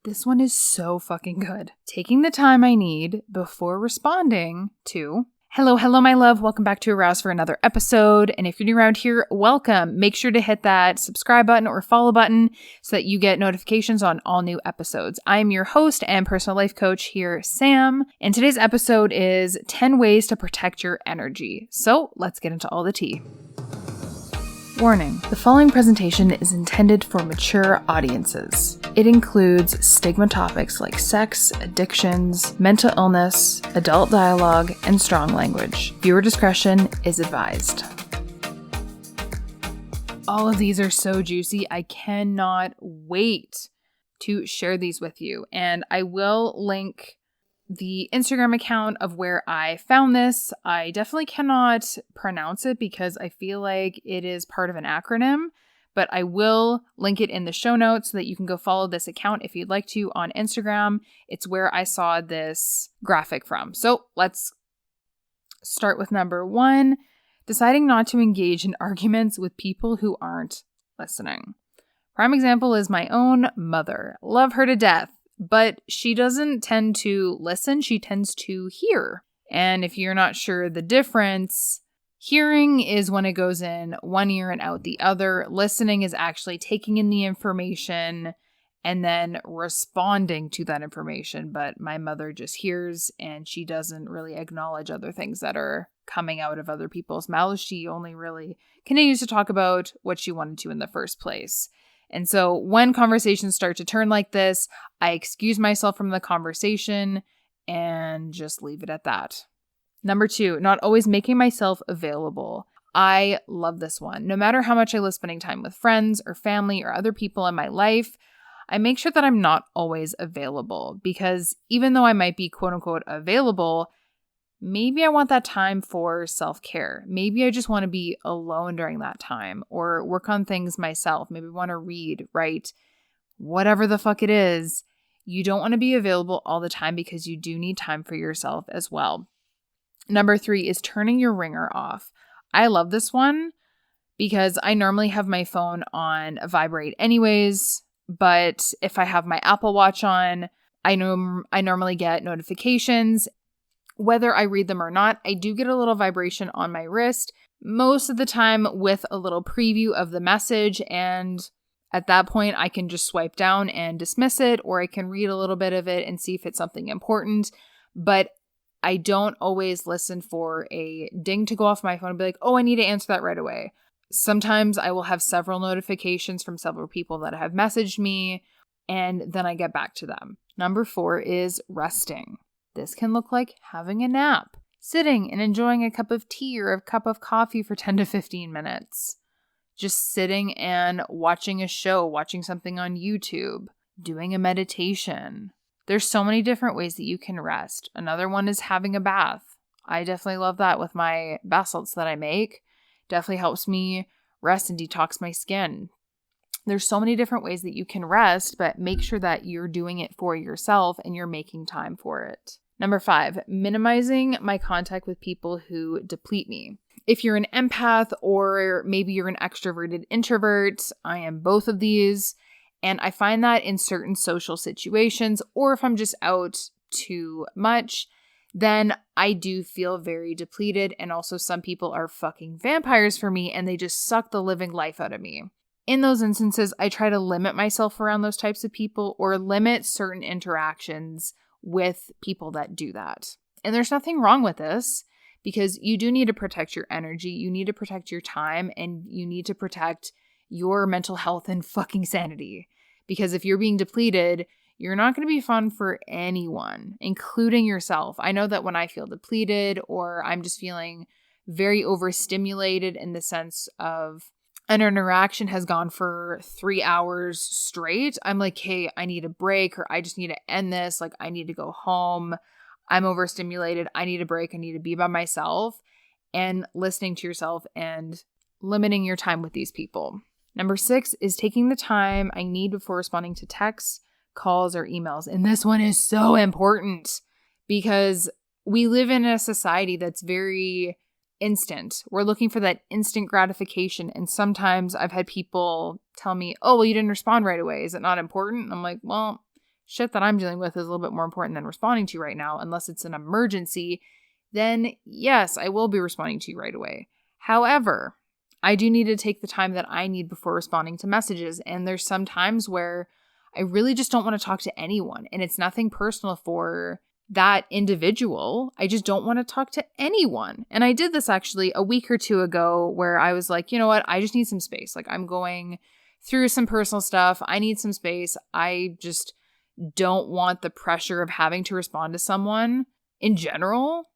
This one is so fucking good. Taking the time I need before responding to, hello, my love. Welcome back to Arouse for another episode. And if you're new around here, welcome. Make sure to hit that subscribe button or follow button so that you get notifications on all new episodes. I'm your host and personal life coach here, Sam. And today's episode is 10 ways to protect your energy. So let's get into all the tea. Warning, the following presentation is intended for mature audiences. It includes stigma topics like sex, addictions, mental illness, adult dialogue, and strong language. Viewer discretion is advised. All of these are so juicy. I cannot wait to share these with you. And I will link the Instagram account of where I found this. I definitely cannot pronounce it because I feel like it is part of an acronym, but I will link it in the show notes so that you can go follow this account if you'd like to on Instagram. It's where I saw this graphic from. So let's start with number 1, deciding not to engage in arguments with people who aren't listening. Prime example is my own mother. Love her to death. But she doesn't tend to listen, she tends to hear. And if you're not sure the difference, hearing is when it goes in one ear and out the other. Listening is actually taking in the information and then responding to that information. But my mother just hears and she doesn't really acknowledge other things that are coming out of other people's mouths. She only really continues to talk about what she wanted to in the first place. And so when conversations start to turn like this, I excuse myself from the conversation and just leave it at that. Number 2, not always making myself available. I love this one. No matter how much I love spending time with friends or family or other people in my life, I make sure that I'm not always available because even though I might be quote unquote available, maybe I want that time for self-care. Maybe I just want to be alone during that time or work on things myself. Maybe want to read, write, whatever the fuck it is. You don't want to be available all the time because you do need time for yourself as well. Number 3 is turning your ringer off. I love this one because I normally have my phone on vibrate anyways, but if I have my Apple Watch on, I normally get notifications. Whether I read them or not, I do get a little vibration on my wrist, most of the time with a little preview of the message. And at that point, I can just swipe down and dismiss it, or I can read a little bit of it and see if it's something important. But I don't always listen for a ding to go off my phone and be like, oh, I need to answer that right away. Sometimes I will have several notifications from several people that have messaged me, and then I get back to them. Number 4 is resting. This can look like having a nap, sitting and enjoying a cup of tea or a cup of coffee for 10 to 15 minutes. Just sitting and watching a show, watching something on YouTube, doing a meditation. There's so many different ways that you can rest. Another one is having a bath. I definitely love that with my bath salts that I make. Definitely helps me rest and detox my skin. There's so many different ways that you can rest, but make sure that you're doing it for yourself and you're making time for it. Number 5, minimizing my contact with people who deplete me. If you're an empath or maybe you're an extroverted introvert, I am both of these. And I find that in certain social situations, or if I'm just out too much, then I do feel very depleted. And also some people are fucking vampires for me and they just suck the living life out of me. In those instances, I try to limit myself around those types of people or limit certain interactions with people that do that. And there's nothing wrong with this because you do need to protect your energy, you need to protect your time, and you need to protect your mental health and fucking sanity. Because if you're being depleted, you're not going to be fun for anyone, including yourself. I know that when I feel depleted or I'm just feeling very overstimulated in the sense of an interaction has gone for 3 hours straight, I'm like, hey, I need a break, or I just need to end this. Like, I need to go home. I'm overstimulated. I need a break. I need to be by myself. And listening to yourself and limiting your time with these people. Number 6 is taking the time I need before responding to texts, calls, or emails. And this one is so important because we live in a society that's very instant. We're looking for that instant gratification. And sometimes I've had people tell me, oh, well, you didn't respond right away. Is it not important? I'm like, well, shit that I'm dealing with is a little bit more important than responding to you right now, unless it's an emergency, then yes, I will be responding to you right away. However, I do need to take the time that I need before responding to messages. And there's some times where I really just don't want to talk to anyone. And it's nothing personal for that individual. I just don't want to talk to anyone. And I did this actually a week or two ago where I was like, you know what? I just need some space. Like, I'm going through some personal stuff. I need some space. I just don't want the pressure of having to respond to someone in general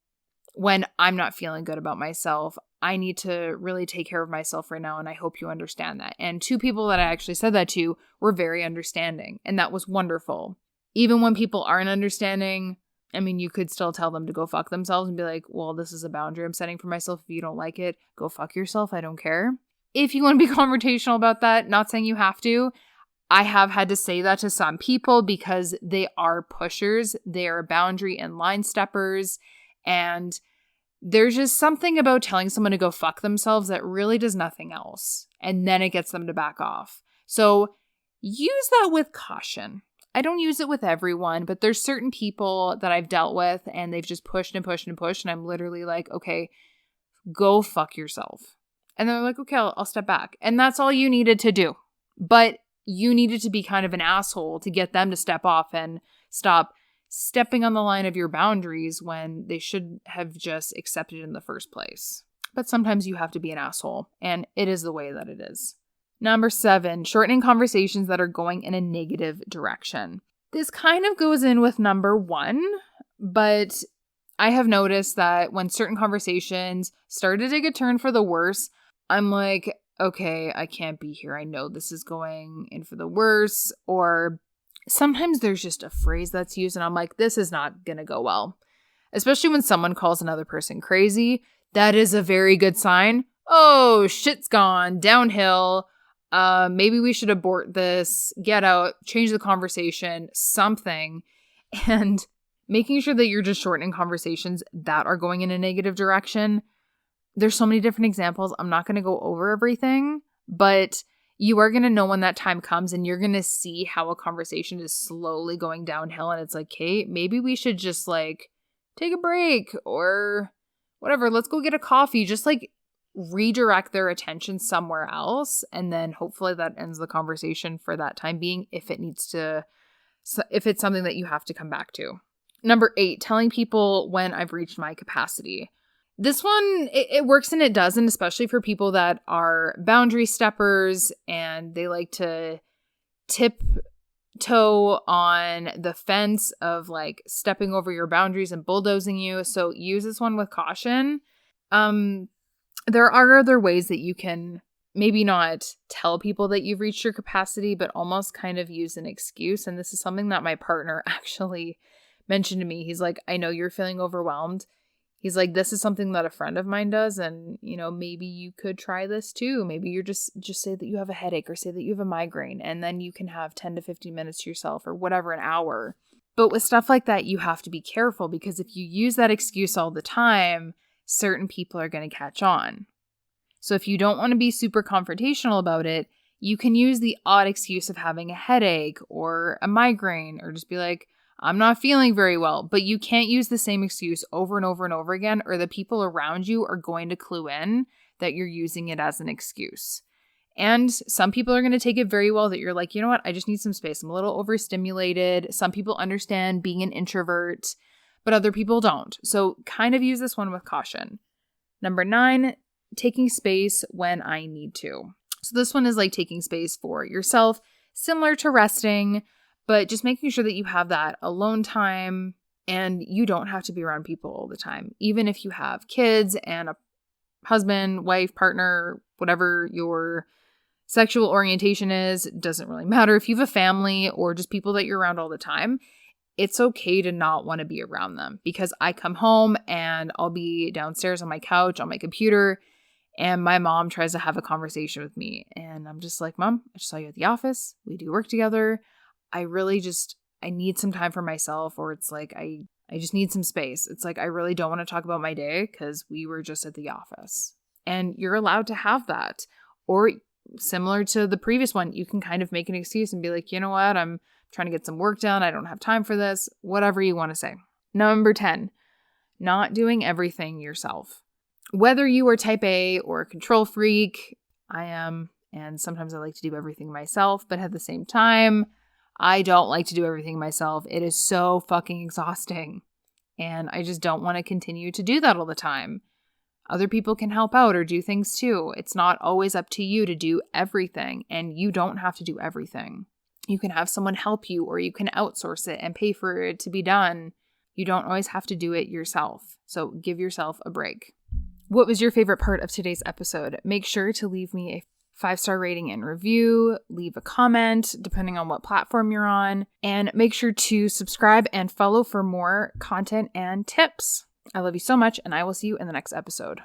when I'm not feeling good about myself. I need to really take care of myself right now, and I hope you understand that. And 2 people that I actually said that to were very understanding, and that was wonderful. Even when people aren't understanding, I mean, you could still tell them to go fuck themselves and be like, well, this is a boundary I'm setting for myself. If you don't like it, go fuck yourself. I don't care. If you want to be confrontational about that, not saying you have to, I have had to say that to some people because they are pushers. They are boundary and line steppers, and there's just something about telling someone to go fuck themselves that really does nothing else. And then it gets them to back off. So use that with caution. I don't use it with everyone, but there's certain people that I've dealt with and they've just pushed and pushed and pushed. And I'm literally like, okay, go fuck yourself. And they're like, okay, I'll step back. And that's all you needed to do. But you needed to be kind of an asshole to get them to step off and stop stepping on the line of your boundaries when they should have just accepted it in the first place. But sometimes you have to be an asshole, and it is the way that it is. Number 7, shortening conversations that are going in a negative direction. This kind of goes in with number 1, but I have noticed that when certain conversations start to take a turn for the worse, I'm like, okay, I can't be here. I know this is going in for the worse. Or sometimes there's just a phrase that's used and I'm like, this is not going to go well. Especially when someone calls another person crazy. That is a very good sign. Oh, shit's gone downhill. Maybe we should abort this, get out, change the conversation, something. And making sure that you're just shortening conversations that are going in a negative direction. There's so many different examples. I'm not going to go over everything, but you are going to know when that time comes and you're going to see how a conversation is slowly going downhill. And it's like, hey, maybe we should just like take a break or whatever. Let's go get a coffee. Just like redirect their attention somewhere else. And then hopefully that ends the conversation for that time being if it's something that you have to come back to. Number 8, telling people when I've reached my capacity. This one, it works and it doesn't, especially for people that are boundary steppers and they like to tiptoe on the fence of like stepping over your boundaries and bulldozing you. So use this one with caution. There are other ways that you can maybe not tell people that you've reached your capacity, but almost kind of use an excuse. And this is something that my partner actually mentioned to me. He's like, I know you're feeling overwhelmed. He's like, this is something that a friend of mine does. And, you know, maybe you could try this too. Maybe you're just say that you have a headache or say that you have a migraine. And then you can have 10 to 15 minutes to yourself or whatever, an hour. But with stuff like that, you have to be careful because if you use that excuse all the time, certain people are going to catch on. So if you don't want to be super confrontational about it, you can use the odd excuse of having a headache or a migraine or just be like, I'm not feeling very well, but you can't use the same excuse over and over and over again, or the people around you are going to clue in that you're using it as an excuse. And some people are going to take it very well that you're like, you know what? I just need some space. I'm a little overstimulated. Some people understand being an introvert, but other people don't. So kind of use this one with caution. Number 9, taking space when I need to. So this one is like taking space for yourself, similar to resting, but just making sure that you have that alone time and you don't have to be around people all the time. Even if you have kids and a husband, wife, partner, whatever your sexual orientation is, doesn't really matter. If you have a family or just people that you're around all the time, it's okay to not want to be around them because I come home and I'll be downstairs on my couch, on my computer, and my mom tries to have a conversation with me. And I'm just like, Mom, I just saw you at the office. We do work together. I need some time for myself, or it's like, I just need some space. It's like, I really don't want to talk about my day because we were just at the office. And you're allowed to have that. Or similar to the previous one, you can kind of make an excuse and be like, you know what, I'm trying to get some work done. I don't have time for this. Whatever you want to say. Number 10, not doing everything yourself. Whether you are type A or a control freak, I am, and sometimes I like to do everything myself, but at the same time, I don't like to do everything myself. It is so fucking exhausting. And I just don't want to continue to do that all the time. Other people can help out or do things too. It's not always up to you to do everything, and you don't have to do everything. You can have someone help you, or you can outsource it and pay for it to be done. You don't always have to do it yourself. So give yourself a break. What was your favorite part of today's episode? Make sure to leave me a 5-star rating and review, leave a comment depending on what platform you're on, and make sure to subscribe and follow for more content and tips. I love you so much, and I will see you in the next episode.